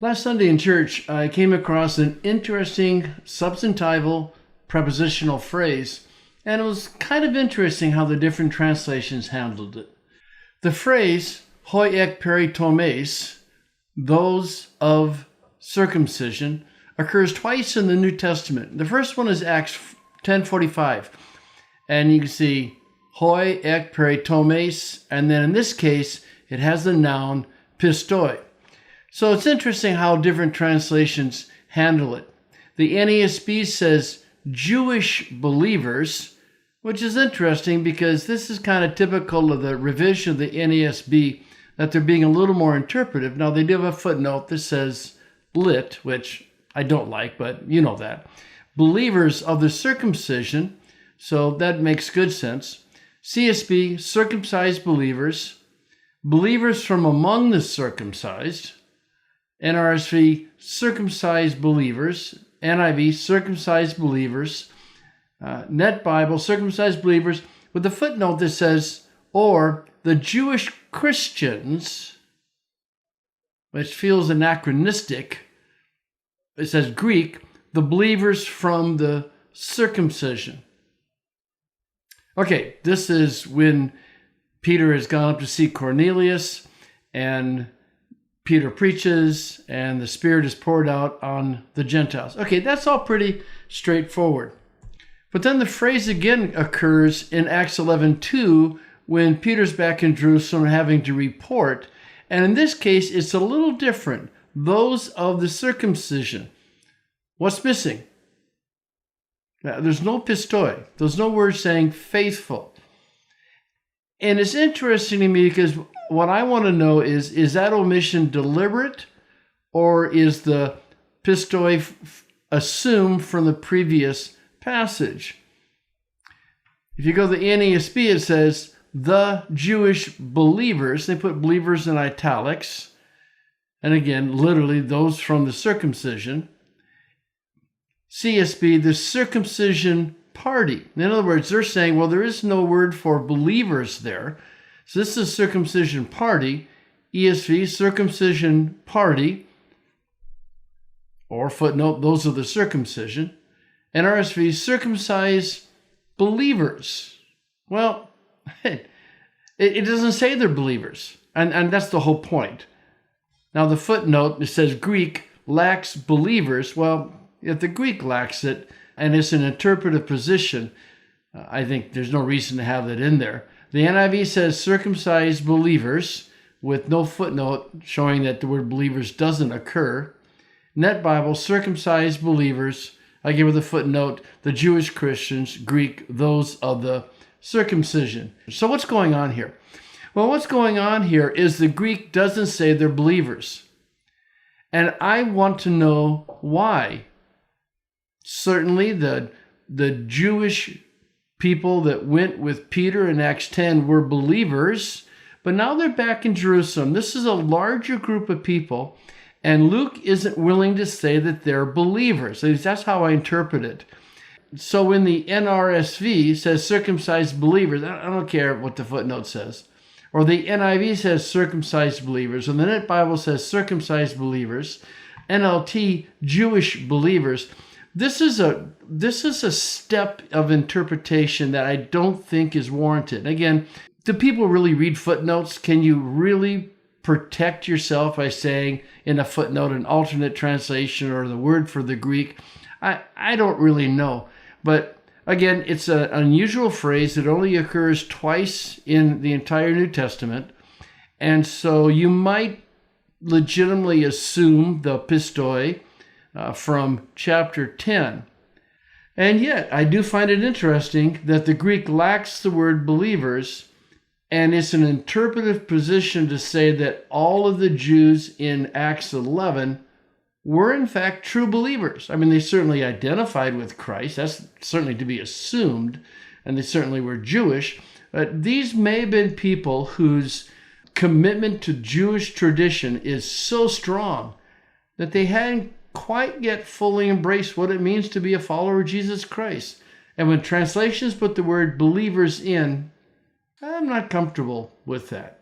Last Sunday in church, I came across an interesting substantival prepositional phrase, and it was kind of interesting how the different translations handled it. The phrase, hoi ek peritomes, those of circumcision, occurs twice in the New Testament. The first one is Acts 10:45, and you can see hoi ek peritomes, and then in this case, it has the noun pistoi. So it's interesting how different translations handle it. The NASB says Jewish believers, which is interesting because this is kind of typical of the revision of the NASB, that they're being a little more interpretive. Now, they do have a footnote that says lit, which I don't like, but you know that. Believers of the circumcision, so that makes good sense. CSB, circumcised believers, believers from among the circumcised. NRSV, circumcised believers. NIV, circumcised believers. Net Bible, circumcised believers, with a footnote that says, or the Jewish Christians, which feels anachronistic. It says Greek, the believers from the circumcision. Okay, this is when Peter has gone up to see Cornelius, and Peter preaches, and the Spirit is poured out on the Gentiles. Okay, that's all pretty straightforward. But then the phrase again occurs in Acts 11:2 when Peter's back in Jerusalem having to report. And in this case, it's a little different. Those of the circumcision. What's missing? There's no pistoi. There's no word saying faithful. And it's interesting to me because what I want to know is that omission deliberate, or is the pistoi assumed from the previous passage? If you go to the NASB, it says the Jewish believers. They put believers in italics. And again, literally those from the circumcision. CSB, the circumcision party. In other words, they're saying, well, there is no word for believers there. So this is circumcision party. ESV, circumcision party. Or footnote, those are the circumcision. And RSV, circumcised believers. Well, it doesn't say they're believers. And that's the whole point. Now the footnote, it says Greek lacks believers. Well, if the Greek lacks it, and it's an interpretive position, I think there's no reason to have that in there. The NIV says circumcised believers with no footnote showing that the word believers doesn't occur. Net Bible, circumcised believers. I give it the footnote, the Jewish Christians, Greek, those of the circumcision. So what's going on here? Well, what's going on here is the Greek doesn't say they're believers. And I want to know why. Certainly the Jewish people that went with Peter in Acts 10 were believers, but now they're back in Jerusalem. This is a larger group of people, and Luke isn't willing to say that they're believers. That's how I interpret it. So when the NRSV says circumcised believers, I don't care what the footnote says, or the NIV says circumcised believers, and the Net Bible says circumcised believers, NLT, Jewish believers. This is a step of interpretation that I don't think is warranted. Again, do people really read footnotes? Can you really protect yourself by saying in a footnote an alternate translation or the word for the Greek? I don't really know. But again, it's an unusual phrase that only occurs twice in the entire New Testament. And so you might legitimately assume the pistoi from chapter 10. And yet, I do find it interesting that the Greek lacks the word believers, and it's an interpretive position to say that all of the Jews in Acts 11 were in fact true believers. I mean, they certainly identified with Christ. That's certainly to be assumed, and they certainly were Jewish. But these may have been people whose commitment to Jewish tradition is so strong that they hadn't quite yet fully embraced what it means to be a follower of Jesus Christ. And when translations put the word believers in, I'm not comfortable with that.